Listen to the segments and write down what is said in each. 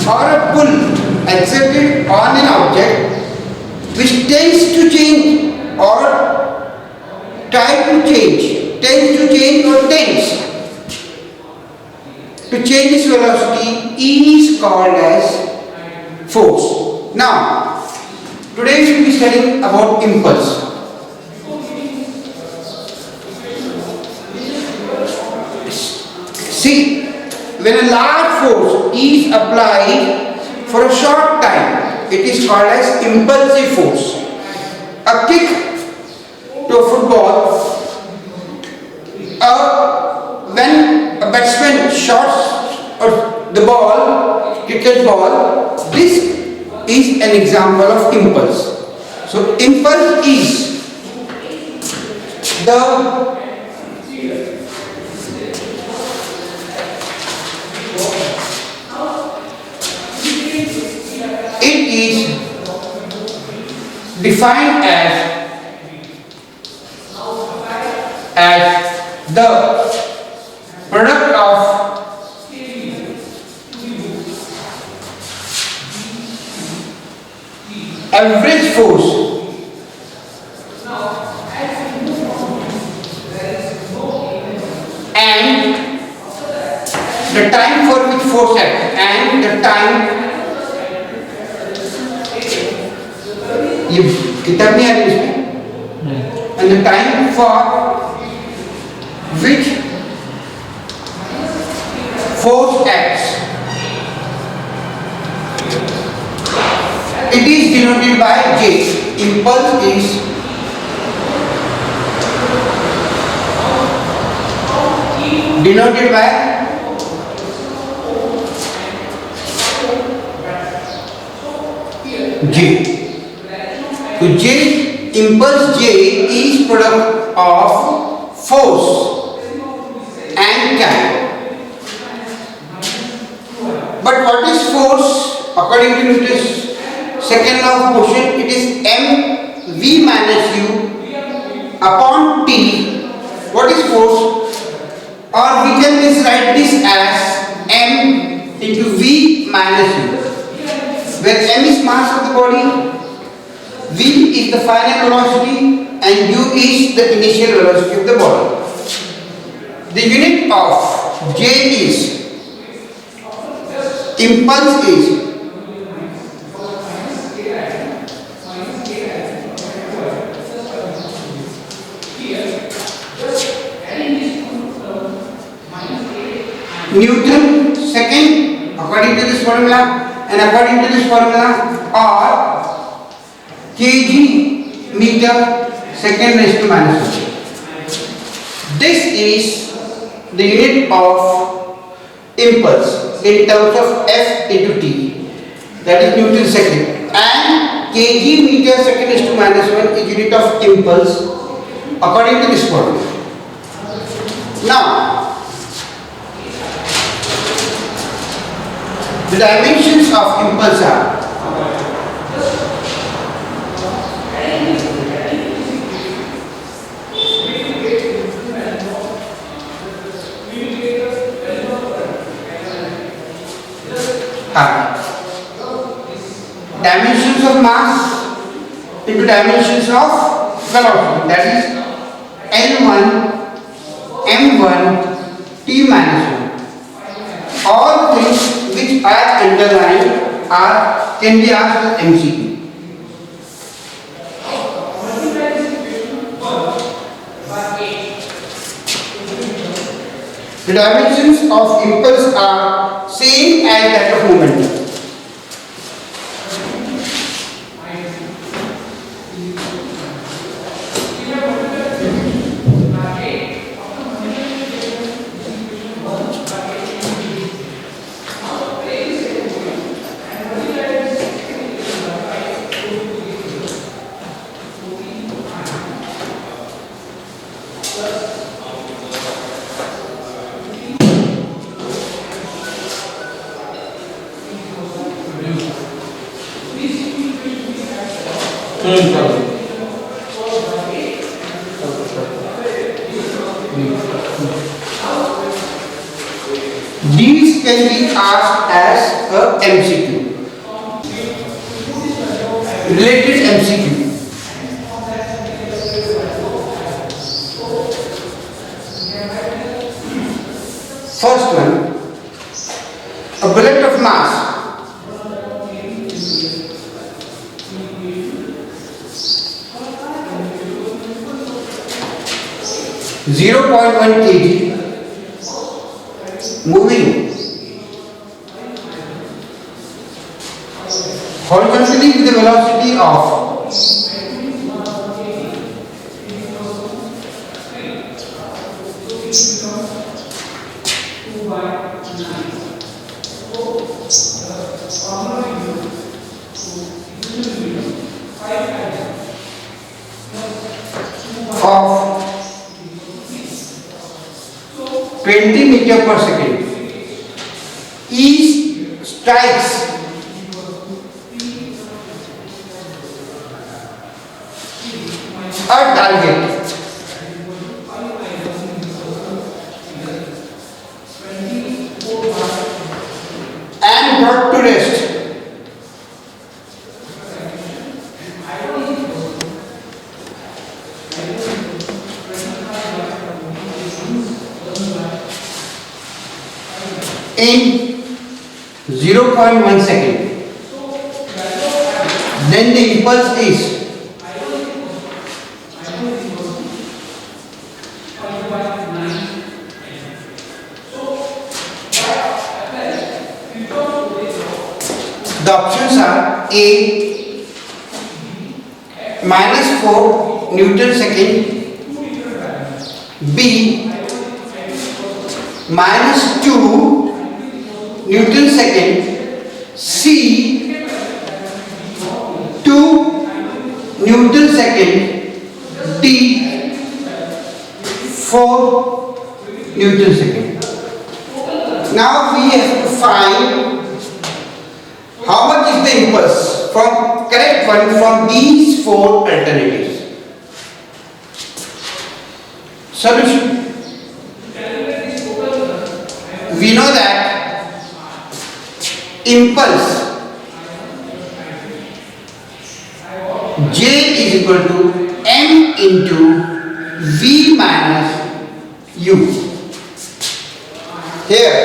or a pull exerted on an object which tends to change or tends to change its velocity is called as force. Now, today we will be studying about impulse. See, when a large force is applied for a short time, it is called as impulsive force. A kick to a football, when a batsman shots the ball, cricket ball, this is an example of impulse. So impulse is the defined as the product of average force and the time for which force acts and the time ये किताब नहीं आ रही इसमें and the time for which force acts, it is denoted by J. Impulse is denoted by J. So impulse J is product of force and time. But what is force? According to Newton's second law of motion, it is mv minus u upon t. What is force? Or we can just write this as m into v minus u, where m is mass of the body, v is the final velocity and u is the initial velocity of the body. The unit of J is impulse is Newton second according to this formula, and according to this formula or kg meter second raised to minus 1. This is the unit of impulse in terms of F into T, that is Newton second, and kg meter second raised to minus 1 is unit of impulse according to this formula. Now, the dimensions of impulse are dimensions of mass into dimensions of velocity, that is L1, M1, T minus 1. All things which are underlined can be asked as MCQ. The dimensions of impulse are same as that of momentum. These can be asked as a MCQ. Related MCQ. First one, a bullet of mass 0.1 kg moving horizontally with the velocity of of 20 meter per second. E strikes a target and brought to rest in 0.1 second. Then the impulse is the options are A -4 Newton second, B -2 Newton second, C 2 Newton second, D 4 Newton second. Now we have to find how much is the impulse from correct one from these four alternatives. Solution. We know that impulse J is equal to M into V minus U. Here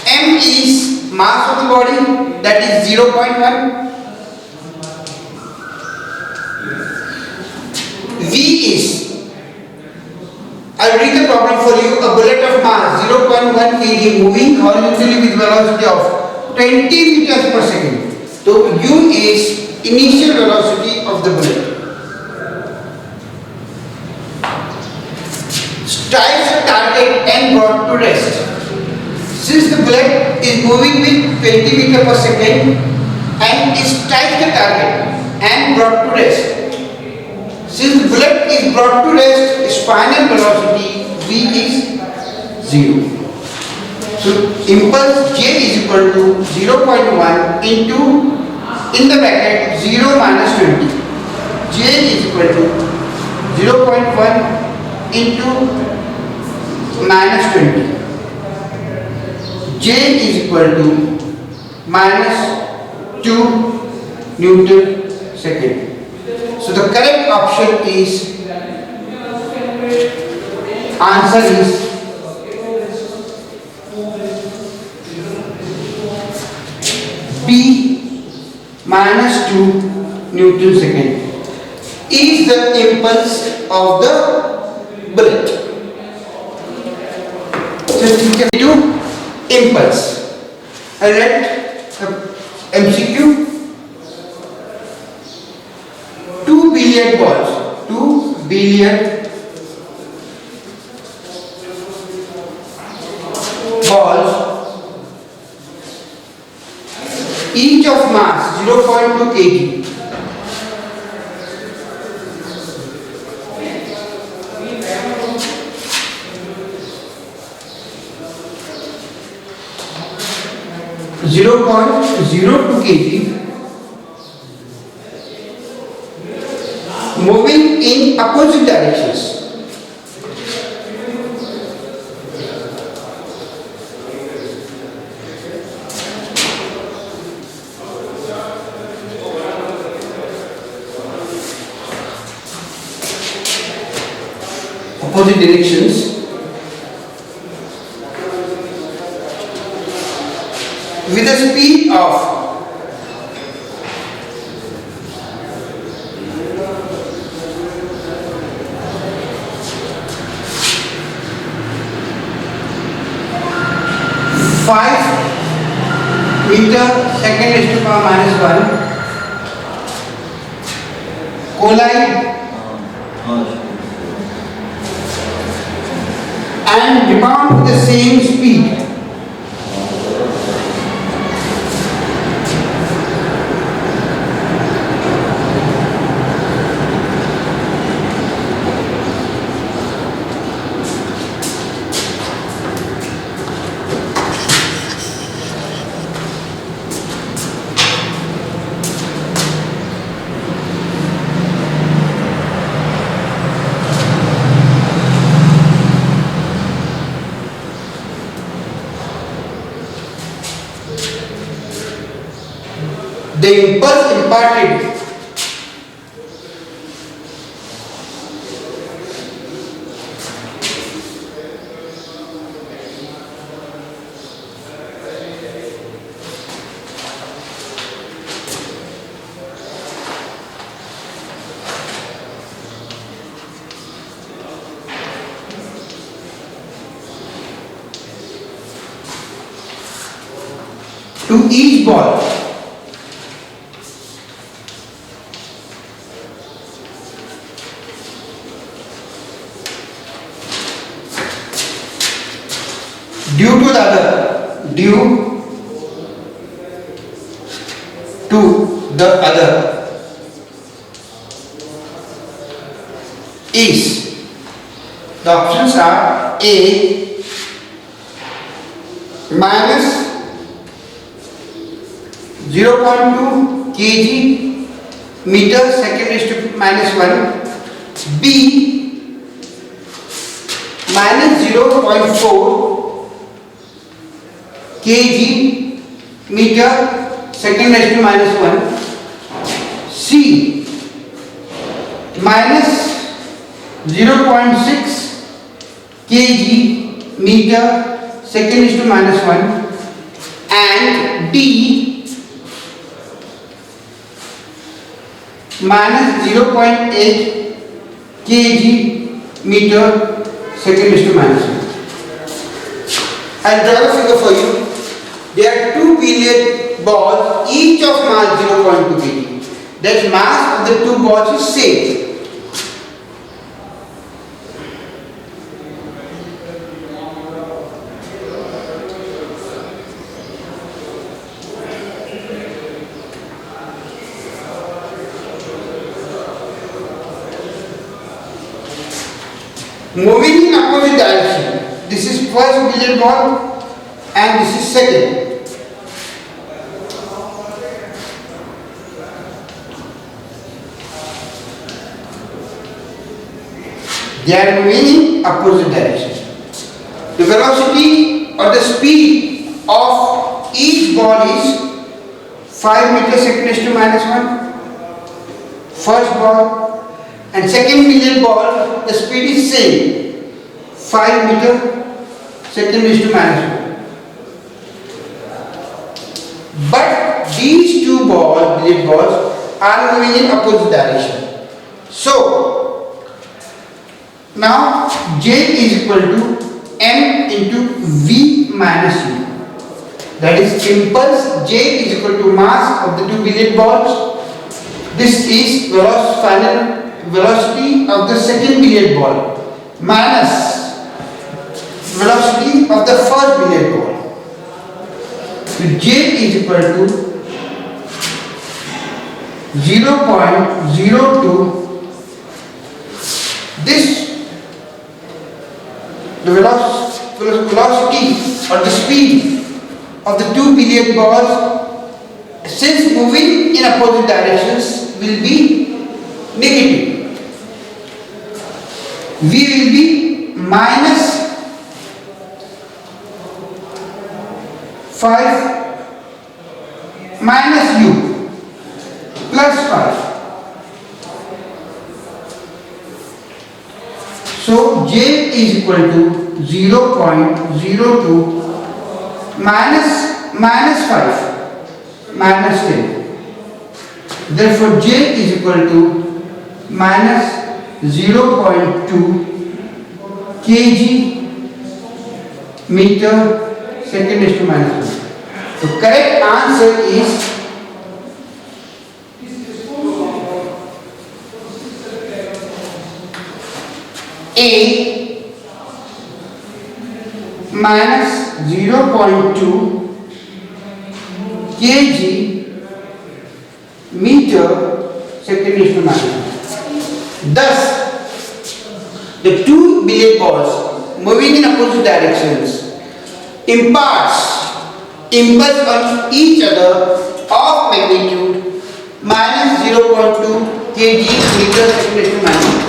M is mass of the body, that is 0.1. V is, I'll read the problem for you. A bullet of mass 0.1 kg moving horizontally with velocity of 20 meters per second. So U is initial velocity of the bullet. Strikes a target and brought to rest. Since the bullet is moving with 20 meters per second and strikes the target and brought to rest. Since the bullet is brought to rest, its final velocity V is 0. So impulse J is equal to 0.1 into, in the bracket, 0 minus 20. J is equal to 0.1 into minus 20. J is equal to minus 2 Newton second. So the correct option is, answer is B minus 2 Newton second is the impulse of the bullet. So we can do impulse. I write MCQ. 2 billiard balls. 2 billiard balls, each of mass 0.2 kg. .02 kg moving in opposite directions. opposite directions. With a speed of 5 meter second raised to power minus 1 collide and rebound with the same speed. The impulse imparted to each ball due to the other is, the options are A minus 0.2 kg meter second raised to minus 1, B minus 0.4 kg meter second raised to minus 1, C minus 0.6 kg meter second raised to minus 1, and D minus 0.8 kg meter second raised to minus 1. I'll draw a figure for you. There are two billiard balls, each of mass 0.2 kg. That mass of the two balls is same. Moving in opposite direction. This is first billiard ball and this is second. They are moving in opposite direction. The velocity or the speed of each ball is 5 meter second raised to minus 1. First ball. And second billiard ball, the speed is same, 5 meter second raised to minus 1. But these two billiard balls are moving in opposite direction. So now J is equal to M into V minus U. That is impulse J is equal to mass of the two billiard balls. This is final velocity of the second billiard ball minus velocity of the first billiard ball. So J is equal to 0.02. This the velocity or the speed of the two billiard balls, since moving in opposite directions, will be negative. V will be minus 5 minus U plus 5. So J is equal to 0.02 minus 5 minus 10. Therefore J is equal to minus 0.2 kg meter second is to minus 1. So correct answer is A minus 0.2 kg meter second is to minus 1. Thus, the two billiard balls moving in opposite directions imparts impulse on each other of magnitude minus 0.2 kg meter second is to minus 1.